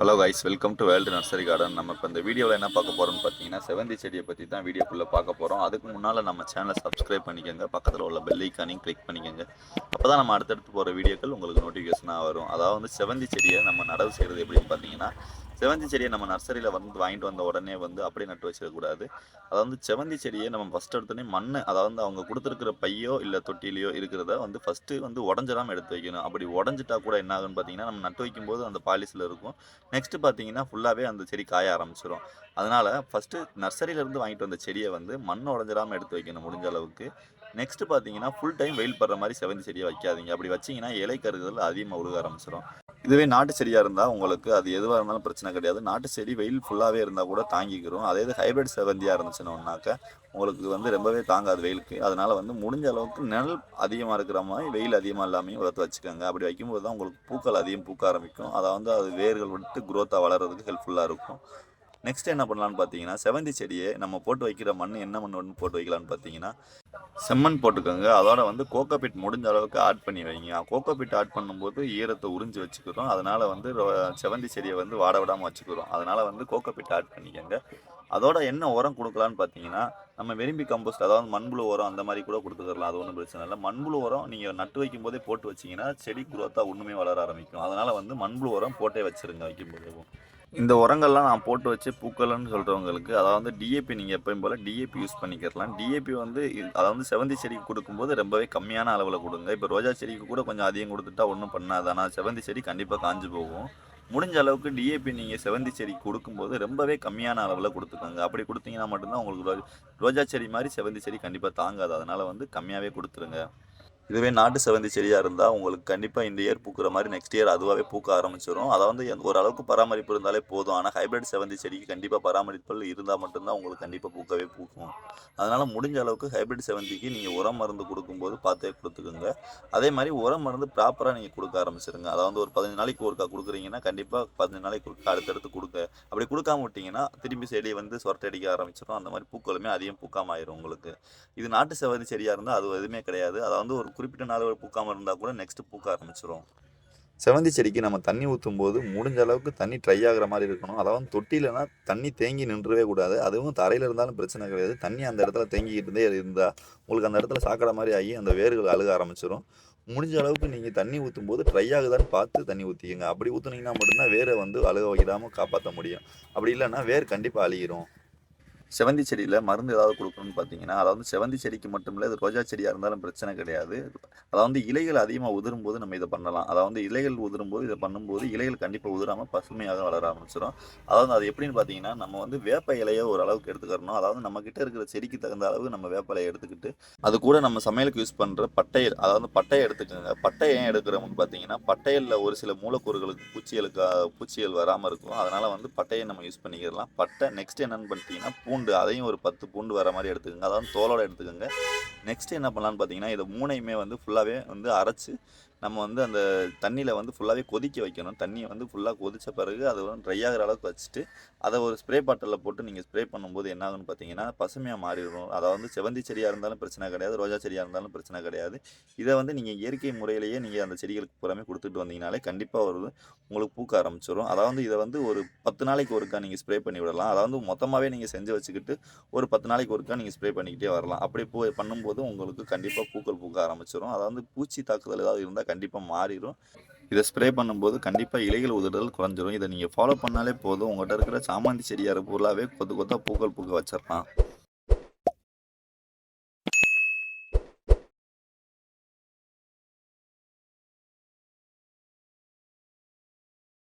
Hello guys, welcome to world nursery garden. நம்ம இப்போ இந்த வீடியோவில் என்ன பார்க்க போகிறோம்னு பார்த்தீங்கன்னா, செவந்தி செடியை பற்றி தான் வீடியோக்குள்ளே பார்க்க போகிறோம். அதுக்கு முன்னால் நம்ம சேனலை சப்ஸ்கிரைப் பண்ணிக்கோங்க, பக்கத்தில் உள்ள பெல் ஐக்கானையும் கிளிக் பண்ணிக்கோங்க. அப்போ தான் நம்ம அடுத்தடுத்து போகிற வீடியோக்கள் உங்களுக்கு நோட்டிஃபிகேஷனாக வரும். அதாவது செவந்தி செடியை நம்ம நடவு செய்கிறது எப்படின்னு பார்த்தீங்கன்னா, செவந்தி செடியை நம்ம நர்சரியில் வாங்கிட்டு வந்த உடனே அப்படியே நட்டு வச்சிடக்கூடாது. அதாவது செவந்தி செடியை நம்ம ஃபஸ்ட் எடுத்தோடனே மண், அதாவது அவங்க கொடுத்துருக்கிற பையோ இல்லை தொட்டிலையோ இருக்கிறத ஃபஸ்ட்டு உடஞ்சிடாமல் எடுத்து வைக்கணும். அப்படி உடஞ்சிட்டா கூட என்ன ஆகுன்னு பார்த்தீங்கன்னா, நம்ம நட்டு வைக்கும்போது அந்த பாலிஸில் இருக்கும். நெக்ஸ்ட்டு பார்த்தீங்கன்னா ஃபுல்லாகவே அந்த செடி காய ஆரம்பிச்சிடும். அதனால் ஃபஸ்ட்டு நர்சரியிலேருந்து வாங்கிட்டு வந்த செடியை மண் உடஞ்சிடாமல் எடுத்து வைக்கணும் முடிஞ்ச அளவுக்கு. நெக்ஸ்ட்டு பார்த்தீங்கன்னா ஃபுல் டைம் வெயில் படுற மாதிரி செவந்தி செடியை வைக்காதீங்க. அப்படி வச்சிங்கன்னா இலை கருதுதல் அதிகமாக உழுக ஆரம்பிச்சிடும். இதுவே நாட்டு செடியாக இருந்தால் உங்களுக்கு அது எதுவாக இருந்தாலும் பிரச்சனை கிடையாது. நாட்டு செடி வெயில் ஃபுல்லாகவே இருந்தால் கூட தாங்கிக்கிறோம். அதே இது ஹைப்ரிட் செவந்தியாக இருந்துச்சுன்னாக்க உங்களுக்கு ரொம்பவே தாங்காது வெயிலுக்கு. அதனால் முடிஞ்ச அளவுக்கு நிழல் அதிகமாக இருக்கிற மாதிரி வெயில் அதிகமாக இல்லாமையும் வளர்த்து வச்சுக்கோங்க. அப்படி வைக்கும்போது தான் உங்களுக்கு பூக்கள் அதிகம் பூக்க ஆரம்பிக்கும். அதை அது வேர்கள் விட்டு குரோத்தாக வளர்கிறதுக்கு ஹெல்ப்ஃபுல்லாக இருக்கும். நெக்ஸ்ட் என்ன பண்ணலான்னு பார்த்தீங்கன்னா, செவந்தி செடியை நம்ம போட்டு வைக்கிற மண் என்ன மண் போட்டு வைக்கலான்னு பார்த்தீங்கன்னா, செம்மண் போட்டுக்கோங்க. அதோட கோகோபிட் முடிஞ்ச அளவுக்கு ஆட் பண்ணி வைங்க. கோகோபிட் ஆட் பண்ணும்போது ஈரத்தை உறிஞ்சி வச்சுக்கிறோம். அதனால் செவந்தி செடியை வாட விடாமல் வச்சுக்கிறோம். அதனால் கோகோபிட் ஆட் பண்ணிக்கோங்க. அதோட என்ன உரம் கொடுக்கலான்னு பார்த்தீங்கன்னா, நம்ம வெறும்பி கம்போஸ்ட், அதாவது மண்புழு உரம் அந்த மாதிரி கூட கொடுத்துக்கலாம். அது ஒன்றும் பிரச்சனை இல்லை. மண்புழு உரம் நீங்கள் நட்டு வைக்கும் போதே போட்டு வச்சிங்கன்னா செடி குரோத்தாக ஒன்றுமே வளர ஆரம்பிக்கும். அதனால் மண்புழு உரம் போட்டே வச்சுருங்க வைக்கும்போது. இந்த உரங்கள்லாம் நான் போட்டு வச்சு பூக்கள்னு சொல்கிறவங்களுக்கு, அதாவது டிஏபி நீங்கள் எப்பயும் போல் டிஏபி யூஸ் பண்ணிக்கிறலாம். டிஏபி அதாவது செவந்தி செடிக்கு கொடுக்கும்போது ரொம்பவே கம்மியான அளவில் கொடுங்க. இப்போ ரோஜா செடிக்கு கூட கொஞ்சம் அதிகம் கொடுத்துட்டா ஒன்றும் பண்ணாது. ஆனால் செவந்தி செடி கண்டிப்பாக காஞ்சு போகும். முடிஞ்ச அளவுக்கு டிஏபி நீங்கள் செவந்தி செடிக்கு கொடுக்கும்போது ரொம்பவே கம்மியான அளவில் கொடுத்துக்கோங்க. அப்படி கொடுத்தீங்கன்னா மட்டும்தான் உங்களுக்கு ரோஜா செடி மாதிரி செவந்தி செடி கண்டிப்பாக தாங்காது. அதனால் கம்மியாகவே கொடுத்துருங்க. இதுவே நாட்டு செவந்தி செடியாக இருந்தால் உங்களுக்கு கண்டிப்பாக இந்த இயர் பூக்கிற மாதிரி நெக்ஸ்ட் இயர் அதுவாகவே பூக்க ஆரம்பிச்சிடும். அதாவது ஓரளவுக்கு பராமரிப்பு இருந்தாலே போதும். ஆனால் ஹைப்ரிட் செவந்தி செடிக்கு கண்டிப்பாக பராமரிப்புகள் இருந்தால் மட்டும்தான் உங்களுக்கு கண்டிப்பாக பூக்கவே பூக்கும். அதனால் முடிஞ்ச அளவுக்கு ஹைப்ரிட் செவந்திக்கு நீங்கள் உரம் மருந்து கொடுக்கும்போது பார்த்தே கொடுத்துக்குங்க. அதே மாதிரி உரம் மருந்து ப்ராப்பராக நீங்கள் கொடுக்க ஆரம்பிச்சிருங்க. அதாவது ஒரு 15 நாளைக்கு ஒருக்கா கொடுக்குறீங்கன்னா கண்டிப்பாக 15 நாளைக்கு ஒருக்கா அடுத்தடுத்து கொடுக்க. அப்படி கொடுக்காம விட்டிங்கன்னா திரும்பி செடி சொரட்டடிக்க ஆரம்பிச்சிடும். அந்த மாதிரி பூக்களுமே அதிகம் பூக்காம ஆயிரும் உங்களுக்கு. இது நாட்டு செவந்தி செடியாக இருந்தால் அது எதுவுமே கிடையாது. அதாவது ஒரு குறிப்பிட்ட நாள் பூக்காமல் இருந்தால் கூட நெக்ஸ்ட் பூக்க ஆரம்பிச்சிடும். செவந்தி செடிக்கு நம்ம தண்ணி ஊற்றும் போது முடிஞ்ச அளவுக்கு தண்ணி ட்ரை ஆகிற மாதிரி இருக்கணும். அதாவது தொட்டிலனா தண்ணி தேங்கி நின்றவே கூடாது. அதுவும் தரையில் இருந்தாலும் பிரச்சனை கிடையாது. தண்ணி அந்த இடத்துல தேங்கிக்கிட்டே இருந்தால் உங்களுக்கு அந்த இடத்துல சாக்கடை மாதிரி ஆகி அந்த வேர்கள் அழுக ஆரம்பிச்சிடும். முடிஞ்ச அளவுக்கு நீங்கள் தண்ணி ஊற்றும் போது ட்ரை ஆகுதான்னு பார்த்து தண்ணி ஊற்றிக்கங்க. அப்படி ஊற்றுனீங்கன்னா மட்டும்தான் வேரை அழுக வைக்காமல் காப்பாற்ற முடியும். அப்படி இல்லைன்னா வேர் கண்டிப்பாக அழுகிரும். செவந்தி செடியில் மருந்து ஏதாவது கொடுக்கணும்னு பார்த்தீங்கன்னா, அதாவது செவந்தி செடிக்கு மட்டும் இல்லை, இது ரோஜா செடியாக இருந்தாலும் பிரச்சனை கிடையாது. அதாவது இலைகள் அதிகமாக உதிரும்போது நம்ம இதை பண்ணலாம். அதாவது இலைகள் உதிரும்போது இதை பண்ணும்போது இலைகள் கண்டிப்பாக உதிராமல் பசுமையாக வளர ஆரம்பிச்சிடும். அதாவது அது எப்படின்னு பார்த்தீங்கன்னா, நம்ம வேப்ப இலையை ஒரு அளவுக்கு எடுத்துக்கிறணும். அதாவது நம்ம கிட்ட இருக்கிற செடிக்கு தகுந்த அளவு நம்ம வேப்ப இலையை எடுத்துக்கிட்டு அது கூட நம்ம சமையலுக்கு யூஸ் பண்ணுற பட்டையல், அதாவது பட்டையை எடுத்துக்கோங்க. பட்டையை ஏன் எடுக்கிறோம்னு பார்த்தீங்கன்னா, பட்டையலில் ஒரு சில மூலக்கூறுகளுக்கு பூச்சிகள் வராமல் இருக்கும். அதனால் பட்டையை நம்ம யூஸ் பண்ணிக்கிறலாம். பட்டை நெக்ஸ்ட் என்னென்னு பார்த்தீங்கன்னா பூண்டு, அதையும் ஒரு 10 பூண்டு வர மாதிரி எடுத்துக்கோங்க. அதாவது தோலோட எடுத்துக்கோங்க. நெக்ஸ்ட் என்ன பண்ணலான்னு பார்த்தீங்கன்னா, இதை மூணையுமே ஃபுல்லாகவே அரைச்சி நம்ம அந்த தண்ணியில் ஃபுல்லாகவே கொதிக்க வைக்கணும். தண்ணியை ஃபுல்லாக கொதித்த பிறகு அது ட்ரை ஆகிற அளவுக்கு வச்சுட்டு அதை ஒரு ஸ்ப்ரே பாட்டிலில் போட்டு நீங்கள் ஸ்ப்ரே பண்ணும்போது என்ன ஆகுன்னு பார்த்தீங்கன்னா பசுமையாக மாறிடும். அதாவது செவந்தி செடியாக இருந்தாலும் பிரச்சனை கிடையாது, ரோஜா செடியாக இருந்தாலும் பிரச்சனை கிடையாது. இதை நீங்கள் இயற்கை முறையிலேயே நீங்கள் அந்த செடிகளுக்கு பூராமே கொடுத்துட்டு வந்தீங்கனாலே கண்டிப்பாக உங்களுக்கு பூக்க ஆரம்பிச்சிடும். அதாவது இதை ஒரு 10 நாளைக்கு ஒருக்கா நீங்கள் ஸ்ப்ரே பண்ணி விடலாம். அதாவது மொத்தமாகவே நீங்கள் செஞ்சு வச்சுக்கிட்டு ஒரு 10 நாளைக்கு ஒருக்கா நீங்கள் ஸ்ப்ரே பண்ணிக்கிட்டே வரலாம். அப்படி பண்ணும்போது உங்களுக்கு கண்டிப்பாக பூக்கள் பூக்க ஆரம்பிச்சிடும். அதாவது பூச்சி தாக்குதல் ஏதாவது இருந்தால் கண்டிப்பாக மாறிடும். இதை ஸ்ப்ரே பண்ணும்போது கண்டிப்பாக இலைகள் உதிர்தல் குறைஞ்சிரும். இதை நீங்கள் ஃபாலோ பண்ணாலே போதும். உங்கள்கிட்ட இருக்கிற சாமந்தி செடியாக ஃபுல்லாகவே கொத்து கொத்தாக பூக்கள் பூக்க வச்சிடலாம்.